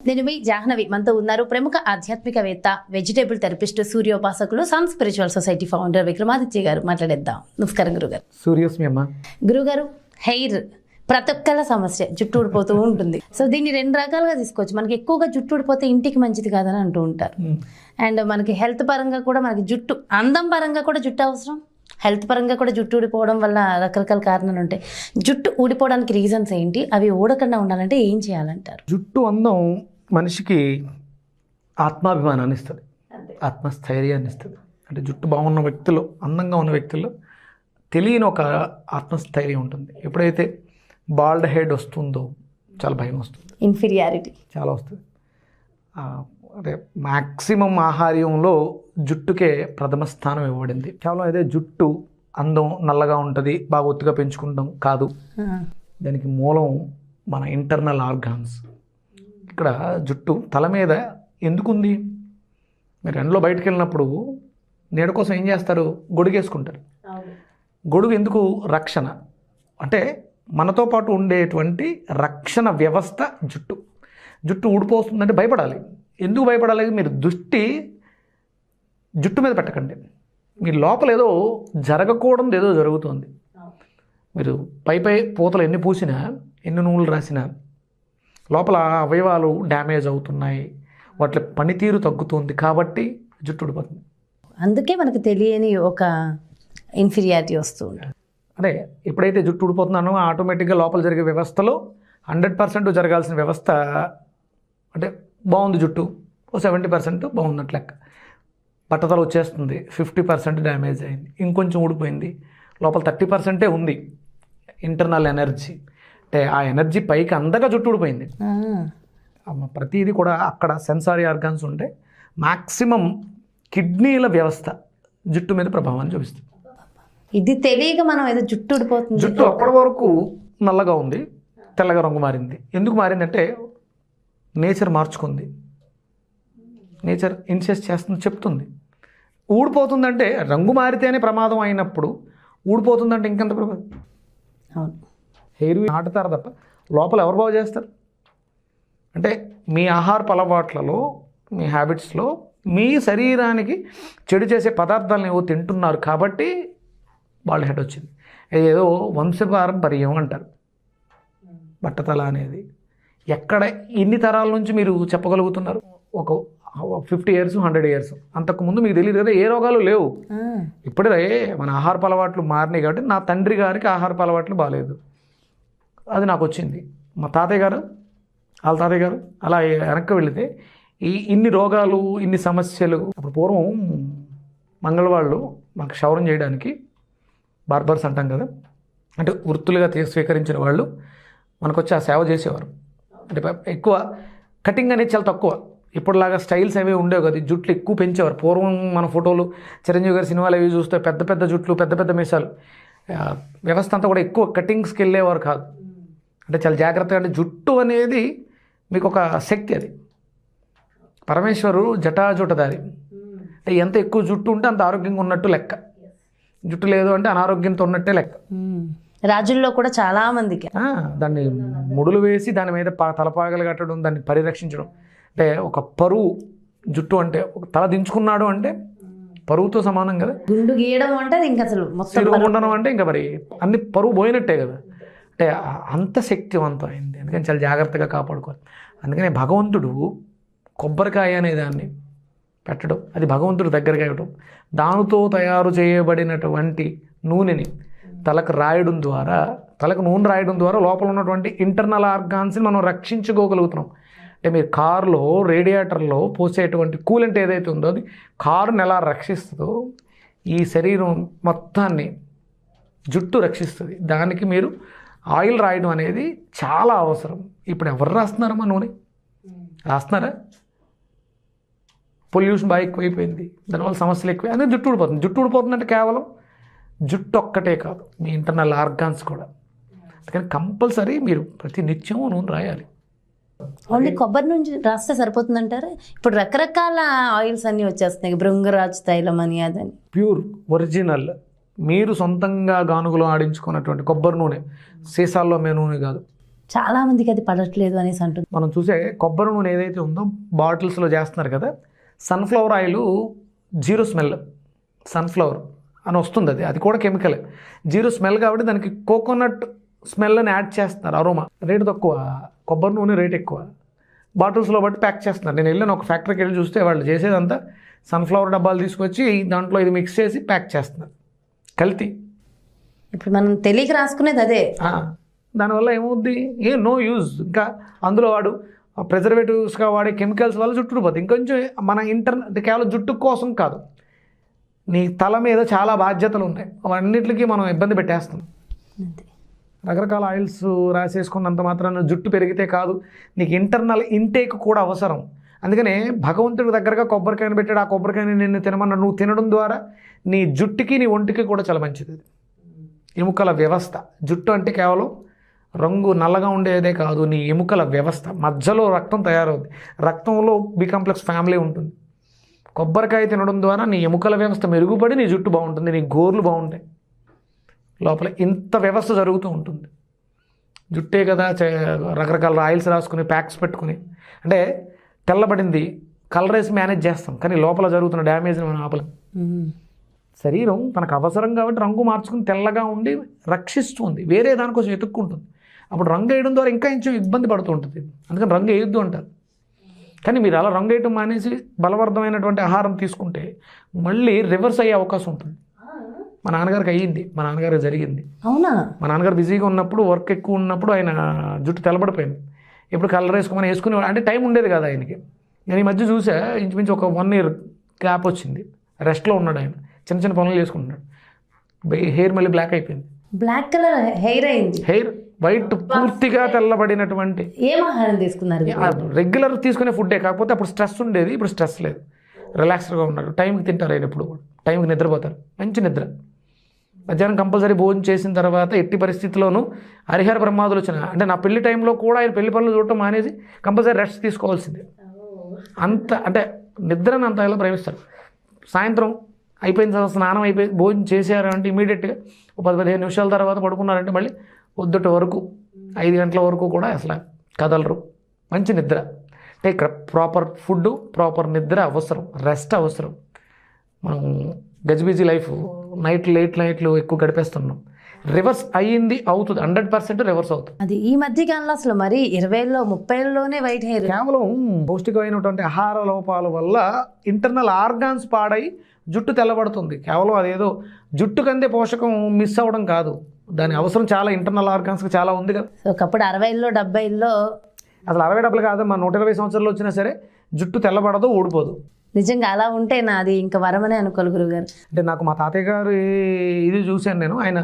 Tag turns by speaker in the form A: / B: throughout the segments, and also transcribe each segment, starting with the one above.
A: నేను మీ జాహ్నవి, మనతో ఉన్నారు ప్రముఖ ఆధ్యాత్మికవేత్త, వెజిటేబుల్ థెరపిస్ట్, సూర్యోపాసకులు, sun spiritual society founder Vikramaditya గారు. మాట్లాడేద్దాం. నమస్కారం గురుగారు.
B: సూర్యోస్మి అమ్మ.
A: గురుగారు, హెయిర్ ప్రతి ఒక్కల సమస్య, జుట్టు ఊడిపోతూ ఉంటుంది. సో దీన్ని రెండు రకాలుగా తీసుకోవచ్చు. మనకి ఎక్కువగా జుట్టు ఊడిపోతే ఇంటికి మంచిది కాదని అంటూ ఉంటారు. అండ్ మనకి హెల్త్ పరంగా కూడా, మనకి జుట్టు అందం పరంగా కూడా జుట్టు అవసరం, హెల్త్ పరంగా కూడా జుట్టు ఊడిపోవడం వల్ల రకరకాల కారణాలు ఉంటాయి. జుట్టు ఊడిపోవడానికి రీజన్స్ ఏంటి? అవి ఊడకుండా ఉండాలంటే ఏం చేయాలంటారు?
B: జుట్టు అందం మనిషికి ఆత్మాభిమానాన్ని ఇస్తుంది, ఆత్మస్థైర్యాన్ని ఇస్తుంది. అంటే జుట్టు బాగున్న వ్యక్తులు, అందంగా ఉన్న వ్యక్తుల్లో తెలియని ఒక ఆత్మస్థైర్యం ఉంటుంది. ఎప్పుడైతే బాల్డ్ హెడ్ వస్తుందో చాలా భయం వస్తుంది,
A: ఇన్ఫీరియారిటీ చాలా
B: వస్తుంది. అదే మ్యాక్సిమం ఆహార్యంలో జుట్టుకే ప్రథమ స్థానం ఇవ్వబడింది. కేవలం అదే జుట్టు అందం నల్లగా ఉంటుంది, బాగా ఒత్తుగా పెంచుకుంటాం కాదు. దానికి మూలం మన ఇంటర్నల్ ఆర్గాన్స్. ఇక్కడ జుట్టు తల మీద ఎందుకుంది? మీరు ఎండలో బయటకు వెళ్ళినప్పుడు నీడ కోసం ఏం చేస్తారు? గొడుగేసుకుంటారు. గొడుగు ఎందుకు? రక్షణ. అంటే మనతో పాటు ఉండేటువంటి రక్షణ వ్యవస్థ జుట్టు. జుట్టు ఊడిపోతుందంటే భయపడాలి. ఎందుకు భయపడాలి? మీరు దృష్టి జుట్టు మీద పెట్టకండి. మీ లోపల ఏదో జరగకూడదు, ఏదో జరుగుతుంది. మీరు పై పూతలు ఎన్ని పూసినా, ఎన్ని నూనెలు రాసినా లోపల అవయవాలు డ్యామేజ్ అవుతున్నాయి, వాటి పనితీరు తగ్గుతుంది, కాబట్టి జుట్టు ఊడిపోతుంది.
A: అందుకే మనకు తెలియని ఒక ఇన్ఫీరియారిటీ వస్తుంది.
B: అదే ఎప్పుడైతే జుట్టు ఊడిపోతున్నానో ఆటోమేటిక్గా లోపల జరిగే వ్యవస్థలో 100% జరగాల్సిన వ్యవస్థ, అంటే బాగుంది జుట్టు, 70% బాగున్నట్లు లెక్క, బట్టతల వచ్చేస్తుంది, 50% డ్యామేజ్ అయింది, ఇంకొంచెం ఊడిపోయింది, లోపల 30% ఉంది ఇంటర్నల్ ఎనర్జీ. అంటే ఆ ఎనర్జీ పైకి అందగా జుట్టు ఊడిపోయింది. ప్రతిదీ కూడా అక్కడ సెన్సారీ ఆర్గాన్స్ ఉంటే మ్యాక్సిమం కిడ్నీల వ్యవస్థ జుట్టు మీద ప్రభావాన్ని చూపిస్తుంది.
A: ఇది తెలియక మనం ఏదో జుట్టు ఊడిపోతుంది.
B: జుట్టు అప్పటి వరకు నల్లగా ఉంది, తెల్లగా రంగు మారింది. ఎందుకు మారిందంటే నేచర్ మార్చుకుంది, నేచర్ ఇన్సెస్ట్ చేస్తుంది, చెప్తుంది. ఊడిపోతుందంటే రంగు మారితేనే ప్రమాదం అయినప్పుడు ఊడిపోతుందంటే ఇంకెంత ప్రమాదం.
A: అవును,
B: హెయిర్ నాటుతారు తప్ప లోపల ఎవరు బాగు చేస్తారు? అంటే మీ ఆహారపు అలవాట్లలో, మీ హ్యాబిట్స్లో మీ శరీరానికి చెడు చేసే పదార్థాలను ఏవో తింటున్నారు కాబట్టి బాల్డ్ హెడ్ వచ్చింది. ఏదో వంశపారంపర్యం అంటారు. బట్టతల అనేది ఎక్కడ ఎన్ని తరాల నుంచి మీరు చెప్పగలుగుతున్నారు? ఒక 50 years 100 years అంతకుముందు మీకు తెలియదు కదా, ఏ రోగాలు లేవు. ఇప్పుడే మన ఆహారపు అలవాట్లు మారినాయి కాబట్టి నా తండ్రి గారికి ఆహారపు అలవాట్లు బాగాలేదు, అది నాకు వచ్చింది. మా తాతయ్య గారు, వాళ్ళ తాతయ్య గారు, అలా వెనక్కి వెళితే ఇన్ని రోగాలు, ఇన్ని సమస్యలు. అప్పుడు పూర్వం మంగళవాళ్ళు మాకు క్షౌరం చేయడానికి బార్బర్స్ అంటాం కదా, అంటే వృత్తులుగా స్వీకరించిన వాళ్ళు మనకు వచ్చి ఆ సేవ చేసేవారు. అంటే ఎక్కువ కటింగ్ అనేది చాలా తక్కువ, ఇప్పుడులాగా స్టైల్స్ అవి ఉండేవి కదా, జుట్లు ఎక్కువ పెంచేవారు. పూర్వం మన ఫోటోలు, చిరంజీవి గారి సినిమాలు అవి చూస్తే పెద్ద పెద్ద జుట్లు, పెద్ద పెద్ద మీసాలు, వ్యవస్థ అంతా కూడా ఎక్కువ కటింగ్స్కి వెళ్ళేవారు కాదు. అంటే చాలా జాగ్రత్తగా. అంటే జుట్టు అనేది మీకు ఒక శక్తి, అది పరమేశ్వరు జటాజుటదారి. అంటే ఎంత ఎక్కువ జుట్టు ఉంటే అంత ఆరోగ్యంగా ఉన్నట్టు లెక్క, జుట్టు లేదు అంటే అనారోగ్యంతో ఉన్నట్టే లెక్క.
A: రాజుల్లో కూడా చాలా మందికి
B: దాన్ని ముడులు వేసి దాని మీద తలపాగలు కట్టడం, దాన్ని పరిరక్షించడం. అంటే ఒక పరువు జుట్టు, అంటే ఒక తల దించుకున్నాడు అంటే పరువుతో సమానం కదా.
A: గుండు గీయడం అంటే ఇంకా అసలు
B: ఉండడం అంటే ఇంకా మరి అన్ని పరువు పోయినట్టే కదా. అంటే అంత శక్తివంతం అయింది, అందుకని చాలా జాగ్రత్తగా కాపాడుకోవాలి. అందుకనే భగవంతుడు కొబ్బరికాయ అనే దాన్ని పెట్టడం, అది భగవంతుడు దగ్గరగా ఇవ్వడం, దానితో తయారు చేయబడినటువంటి నూనెని తలకు రాయడం ద్వారా, తలకు నూనె రాయడం ద్వారా లోపల ఉన్నటువంటి ఇంటర్నల్ ఆర్గాన్స్ని మనం రక్షించుకోగలుగుతున్నాం. అంటే మీరు కారులో రేడియేటర్లో పోసేటువంటి కూలెంట్ ఏదైతే ఉందో అది కారుని ఎలా రక్షిస్తుందో, ఈ శరీరం మొత్తాన్ని జుట్టు రక్షిస్తుంది. దానికి మీరు ఆయిల్ రాయడం అనేది చాలా అవసరం. ఇప్పుడు ఎవరు రాస్తున్నారమ్మా నూనె? రాస్తున్నారా? పొల్యూషన్ బాగా ఎక్కువైపోయింది, దానివల్ల సమస్యలు ఎక్కువ, అనేది జుట్టు ఊడిపోతుంది. జుట్టు ఊడిపోతుందంటే కేవలం జుట్టు ఒక్కటే కాదు, మీ ఇంటర్నల్ ఆర్గాన్స్ కూడా. అందుకని కంపల్సరీ మీరు ప్రతి నిత్యం నూనె రాయాలి.
A: ఓన్లీ కొబ్బరి నుంచి రాస్తే సరిపోతుందంటారా? ఇప్పుడు రకరకాల ఆయిల్స్ అన్నీ వచ్చేస్తున్నాయి, భృంగరాజ్ తైలం అని, అదని.
B: ప్యూర్ ఒరిజినల్ మీరు సొంతంగా గానుగులో ఆడించుకున్నటువంటి కొబ్బరి నూనె, సీసాల్లో మే నూనె కాదు.
A: చాలా మందికి అది పడట్లేదు అనేసి అంటుంది.
B: మనం చూసే కొబ్బరి నూనె ఏదైతే ఉందో బాటిల్స్లో చేస్తున్నారు కదా, sunflower oil zero smell sunflower అని వస్తుంది, అది కూడా కెమికల్, జీరో స్మెల్ కాబట్టి దానికి కోకోనట్ స్మెల్ అని యాడ్ చేస్తున్నారు. అరోమా రేటు తక్కువ, కొబ్బరి నూనె రేట్ ఎక్కువ, బాటిల్స్లో బట్టి ప్యాక్ చేస్తున్నారు. నేను వెళ్ళిన ఒక ఫ్యాక్టరీకి వెళ్ళి చూస్తే వాళ్ళు చేసేదంతా సన్ఫ్లవర్ డబ్బాలు తీసుకొచ్చి దాంట్లో ఇది మిక్స్ చేసి ప్యాక్ చేస్తున్నారు, కల్తీ.
A: ఇప్పుడు మనం తెలియక రాసుకునేది అదే.
B: దానివల్ల ఏమవుద్ది, నో యూజ్. ఇంకా అందులో వాడు ప్రిజర్వేటివ్స్గా వాడే కెమికల్స్ వల్ల జుట్టు పోతుంది. ఇంకొంచెం మన అంటే కేవలం జుట్టు కోసం కాదు, నీ తల మీద చాలా బాధ్యతలు ఉన్నాయి, అవన్నిటికీ మనం ఇబ్బంది పెట్టేస్తాం. రకరకాల ఆయిల్స్ రాసేసుకున్నంత మాత్రాన జుట్టు పెరిగితే కాదు, నీకు ఇంటర్నల్ ఇంటేక్ కూడా అవసరం. అందుకనే భగవంతుడి దగ్గరగా కొబ్బరికాయను పెట్టాడు, ఆ కొబ్బరికాయని నిన్ను తినమన్నా నువ్వు తినడం ద్వారా నీ జుట్టుకి నీ ఒంటికి కూడా చాలా మంచిది. ఎముకల వ్యవస్థ, జుట్టు అంటే కేవలం రంగు నల్లగా ఉండేదే కాదు, నీ ఎముకల వ్యవస్థ, మధ్యలో రక్తం తయారవుతుంది, రక్తంలో బి కాంప్లెక్స్ ఫ్యామిలీ ఉంటుంది. కొబ్బరికాయ తినడం ద్వారా నీ ఎముకల వ్యవస్థ మెరుగుపడి నీ జుట్టు బాగుంటుంది, నీ గోర్లు బాగుంటాయి, లోపల ఇంత వ్యవస్థ జరుగుతూ ఉంటుంది. జుట్టే కదా రకరకాల ఆయిల్స్ రాసుకుని ప్యాక్స్ పెట్టుకుని, అంటే తెల్లబడింది కలర్ వేసి మేనేజ్ చేస్తాం, కానీ లోపల జరుగుతున్న డ్యామేజ్ని మనం ఆపలేం. శరీరం తనకు అవసరం కాబట్టి రంగు మార్చుకుని తెల్లగా ఉండి రక్షిస్తుంది, వేరే దానికోసం వెతుక్కుంటుంది. అప్పుడు రంగు వేయడం ద్వారా ఇంకా కొంచెం ఇబ్బంది పడుతూ ఉంటుంది, అందుకని రంగు వేయొద్దు అంటారు. కానీ మీరు అలా రంగు వేయటం మానేసి బలవర్ధమైనటువంటి ఆహారం తీసుకుంటే మళ్ళీ రివర్స్ అయ్యే అవకాశం ఉంటుంది. మా నాన్నగారికి అయ్యింది, మా నాన్నగారికి జరిగింది.
A: అవునా?
B: మా నాన్నగారు బిజీగా ఉన్నప్పుడు, వర్క్ ఎక్కువ ఉన్నప్పుడు ఆయన జుట్టు తెల్లబడిపోయింది. ఇప్పుడు కలర్ వేసుకోమని వేసుకునేవాడు, అంటే టైం ఉండేది కదా ఆయనకి. నేను ఈ మధ్య చూసా, ఇంచుమించు ఒక 1 year గ్యాప్ వచ్చింది, రెస్ట్లో ఉన్నాడు ఆయన, చిన్న చిన్న పనులు చేసుకుంటున్నాడు. హెయిర్ మళ్ళీ బ్లాక్ అయిపోయింది,
A: బ్లాక్ కలర్ హెయిర్ అయింది,
B: హెయిర్ వైట్ పూర్తిగా తెల్లబడినటువంటి.
A: ఏం ఆహారం తీసుకున్నారు?
B: రెగ్యులర్ తీసుకునే ఫుడ్డే, కాకపోతే అప్పుడు స్ట్రెస్ ఉండేది, ఇప్పుడు స్ట్రెస్ లేదు, రిలాక్స్డ్గా ఉన్నారు. టైంకి తింటారు ఆయన, ఎప్పుడు కూడా టైంకి నిద్రపోతారు, మంచి నిద్ర. మధ్యాహ్నం కంపల్సరీ భోజనం చేసిన తర్వాత ఎట్టి పరిస్థితుల్లోనూ హరిహర బ్రహ్మాదులు వచ్చిన, అంటే నా పెళ్లి టైంలో కూడా ఆయన పెళ్లి పనులు చూడటం మానేసి కంపల్సరీ రెస్ట్ తీసుకోవాల్సిందే. అంత అంటే నిద్రను అంత ఇలా ప్రేమిస్తారు. సాయంత్రం అయిపోయిన తర్వాత స్నానం అయిపోయి భోజనం చేశారు అంటే ఇమీడియట్గా 10-15 నిమిషాల తర్వాత పడుకున్నారంటే మళ్ళీ పొద్దుట వరకు 5 గంటల వరకు కూడా అసలు కదలరు. మంచి నిద్ర, అంటే ఇక్కడ ప్రాపర్ ఫుడ్, ప్రాపర్ నిద్ర అవసరం, రెస్ట్ అవసరం. మనం గజిబిజీ లైఫ్, లేట్ నైట్లు ఎక్కువ గడిపేస్తున్నాం. రివర్స్ అయ్యింది, అవుతుంది, 100% రివర్స్ అవుతుంది.
A: అది ఈ మధ్య కాలంలో అసలు మరి 20లో 30లోనే వైట్ హెయిర్.
B: కేవలం పౌష్టికమైనటువంటి ఆహార లోపాల వల్ల ఇంటర్నల్ ఆర్గాన్స్ పాడై జుట్టు తెల్లబడుతుంది. కేవలం అదేదో జుట్టుకు అందే పోషకం మిస్ అవ్వడం కాదు, దాని అవసరం చాలా ఇంటర్నల్ ఆర్గాన్స్కి చాలా ఉంది కదా.
A: ఒకప్పుడు 60లో 70లో
B: అసలు 60-70 కాదు, మన 120 సంవత్సరాలు వచ్చినా సరే జుట్టు తెల్లబడదు, ఊడిపోదు.
A: నిజంగా అలా ఉంటే నాది ఇంకా వరమనే అనుకోవాలి గురుగారు.
B: అంటే నాకు మా తాతయ్య గారు ఇది చూశాను నేను, ఆయన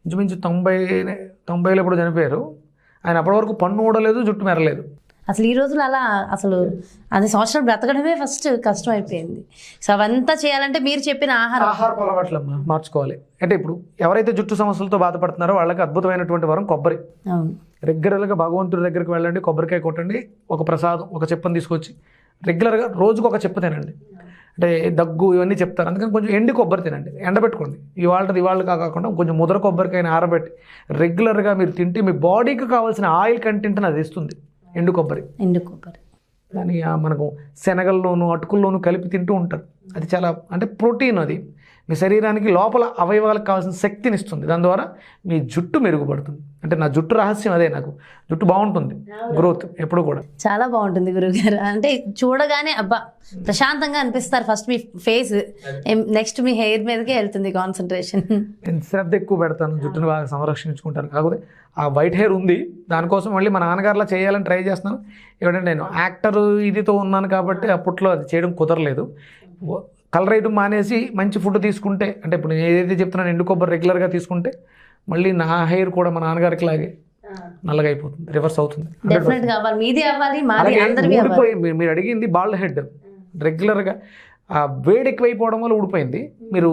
B: ఇంచుమించు 90లో ఎప్పుడు చనిపోయారు. ఆయన అప్పటి వరకు పన్ను ఊడలేదు, జుట్టు మెరలేదు.
A: అసలు ఈ రోజులు అలా అసలు అది సంవత్సరం బ్రతకడమే ఫస్ట్ కష్టం అయిపోయింది. సో అవంతా చేయాలంటే మీరు చెప్పిన
B: ఆహారపు అలవాట్లు మార్చుకోవాలి. అంటే ఇప్పుడు ఎవరైతే జుట్టు సమస్యలతో బాధపడుతున్నారో వాళ్ళకి అద్భుతమైనటువంటి వరం కొబ్బరి.
A: అవును,
B: రెగ్యులర్గా భగవంతుడి దగ్గరికి వెళ్ళండి, కొబ్బరికాయ కొట్టండి, ఒక ప్రసాదం, ఒక చెప్పుని తీసుకొచ్చి రెగ్యులర్గా రోజుకు ఒక చెప్పు తినండి. అంటే దగ్గు ఇవన్నీ చెప్తారు, అందుకని కొంచెం ఎండి కొబ్బరి తినండి, ఎండబెట్టుకోండి. ఇవాళ కాకుండా కొంచెం ముద్ర కొబ్బరికాయని ఆరబెట్టి రెగ్యులర్గా మీరు తింటే మీ బాడీకి కావాల్సిన ఆయిల్ కంటెంట్ని అది ఇస్తుంది. ఎండు కొబ్బరి దాని మనకు శనగల్లోనూ అటుకుల్లోనూ కలిపి తింటూ ఉంటారు. అది చాలా అంటే ప్రోటీన్, అది మీ శరీరానికి లోపల అవయవాలకు కావాల్సిన శక్తిని ఇస్తుంది. దాని ద్వారా మీ జుట్టు మెరుగుపడుతుంది. అంటే నా జుట్టు రహస్యం అదే, నాకు జుట్టు బాగుంటుంది, గ్రోత్ ఎప్పుడు కూడా
A: చాలా బాగుంటుంది గురుగారు. అంటే చూడగానే అబ్బా ప్రశాంతంగా అనిపిస్తారు ఫస్ట్ మీ ఫేస్, నెక్స్ట్ మీ హెయిర్ మీదకే వెళ్తుంది కాన్సన్ట్రేషన్.
B: నేను శ్రద్ధ ఎక్కువ పెడతాను, జుట్టుని బాగా సంరక్షించుకుంటాను. కాకపోతే ఆ వైట్ హెయిర్ ఉంది, దానికోసం మళ్ళీ మా నాన్నగారిలా చేయాలని ట్రై చేస్తున్నాను. ఎందుకంటే నేను యాక్టర్ ఇదితో ఉన్నాను కాబట్టి అప్పట్లో అది చేయడం కుదరలేదు. కలర్ వేయడం మానేసి మంచి ఫుడ్ తీసుకుంటే, అంటే ఇప్పుడు నేను ఏదైతే చెప్తున్నాను ఎండు కొబ్బరి రెగ్యులర్గా తీసుకుంటే మళ్ళీ నా హెయిర్ కూడా మా నాన్నగారికి లాగే నల్లగా అయిపోతుంది, రివర్స్ అవుతుంది. మీరు అడిగింది బాల్డ్ హెడ్, రెగ్యులర్గా ఆ వేడి ఎక్కువైపోవడం వల్ల ఊడిపోయింది. మీరు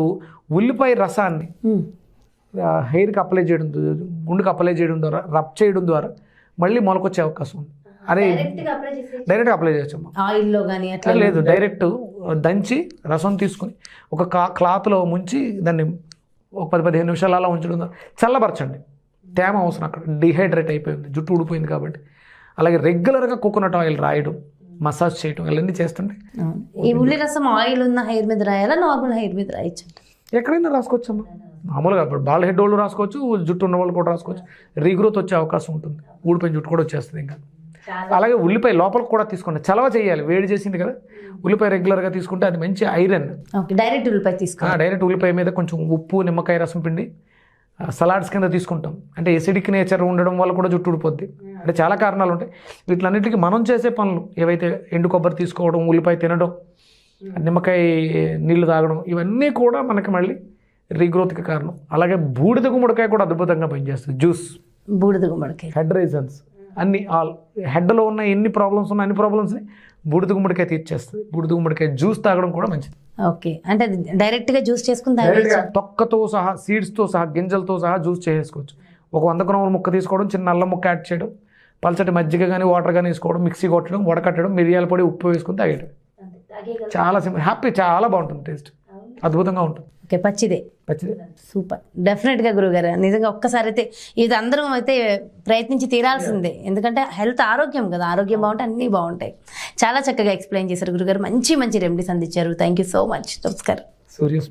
B: ఉల్లిపాయ రసాన్ని హెయిర్కి అప్లై చేయడం, గుండెకి అప్లై చేయడం ద్వారా, రబ్ చేయడం ద్వారా మళ్ళీ మొలకొచ్చే అవకాశం ఉంది. అదే డైరెక్ట్గా అప్లై చేయొచ్చమ్మా,
A: ఆయిల్లో కానీ అట్లా
B: లేదు, డైరెక్ట్ దంచి రసం తీసుకుని ఒక క్లాత్లో ముంచి దాన్ని ఒక 10-15 నిమిషాలు అలా ఉంచడం ద్వారా చల్లబరచండి. తేమ అవసరం అక్కడ, డిహైడ్రేట్ అయిపోయింది, జుట్టు ఊడిపోయింది కాబట్టి. అలాగే రెగ్యులర్గా కోకోనట్ ఆయిల్ రాయడం, మసాజ్ చేయడం ఇవన్నీ చేస్తుంటే
A: అవును. ఈ ఉల్లి రసం ఆయిల్ ఉన్న హెయిర్ మీద రాయాలా, నార్మల్ హెయిర్ మీద రాయొచ్చు?
B: ఎక్కడైనా రాసుకోవచ్చమ్మా. మామూలుగా ఇప్పుడు బాల్ హెడ్ వాళ్ళు రాసుకోవచ్చు, జుట్టు ఉన్న వాళ్ళు కూడా రాసుకోవచ్చు. రీగ్రోత్ వచ్చే అవకాశం ఉంటుంది, ఊడిపోయిన జుట్టు కూడా వచ్చేస్తుంది ఇంకా. అలాగే ఉల్లిపాయ లోపలికి కూడా తీసుకోండి, చలవ చేయాలి, వేడి చేసింది కదా ఉల్లిపాయ రెగ్యులర్గా తీసుకుంటే అది మంచి ఐరన్.
A: ఓకే, డైరెక్ట్ ఉల్లిపాయ తీసుకో.
B: డైరెక్ట్ ఉల్లిపాయ మీద కొంచెం ఉప్పు, నిమ్మకాయ రసం పిండి సలాడ్స్ కింద తీసుకుంటాం. అంటే ఎసిడిక్ నేచర్ ఉండడం వల్ల కూడా జుట్టు ఊడిపోద్ది. అంటే చాలా కారణాలు ఉంటాయి. వీటిలన్నిటికీ మనం చేసే పనులు ఏవైతే ఎండు కొబ్బరి తీసుకోవడం, ఉల్లిపాయ తినడం, నిమ్మకాయ నీళ్లు తాగడం, ఇవన్నీ కూడా మనకి మళ్ళీ రీగ్రోత్కి కారణం. అలాగే బూడిద గుమ్మడికాయ కూడా అద్భుతంగా పనిచేస్తుంది. జ్యూస్,
A: బూడిద గుమ్మడికాయ,
B: హెడ్ రీజన్స్ అన్ని, హెడ్లో ఉన్న ఎన్ని ప్రాబ్లమ్స్ ఉన్న అన్ని ప్రాబ్లమ్స్ని బూడిద గుమ్మడికాయ తీర్చేస్తుంది. బూడిద గుమ్మడికాయ జ్యూస్ తాగడం కూడా మంచిది.
A: ఓకే, అంటే డైరెక్ట్గా జ్యూస్ చేసుకుని తాగేయచ్చా?
B: తొక్కతో సహా, సీడ్స్తో సహా, గింజలతో సహా జ్యూస్ చేసుకోవచ్చు. ఒక 100 గ్రాముల ముక్క తీసుకోవడం, చిన్న అల్లం ముక్క యాడ్ చేయడం, పల్చటి మజ్జిగ కానీ వాటర్ కానీ వేసుకోవడం, మిక్సీ కొట్టడం, వడకట్టడం, మిరియాల పొడి, ఉప్పు వేసుకుని తాగేయడం. చాలా సింపుల్, హ్యాపీ, చాలా బాగుంటుంది, టేస్ట్ అద్భుతంగా ఉంటుంది.
A: ఓకే, పచ్చిదే. సూపర్, డెఫినెట్గా గురుగారు. నిజంగా ఒక్కసారి అయితే ఇది అందరం అయితే ప్రయత్నించి తీరాల్సిందే. ఎందుకంటే హెల్త్ ఆరోగ్యం కదా, ఆరోగ్యం బాగుంటే అన్నీ బాగుంటాయి. చాలా చక్కగా ఎక్స్ప్లెయిన్ చేశారు గురుగారు, మంచి మంచి రెమెడీస్ అందించారు. Thank you so much. నమస్కారం.
B: సూర్యస్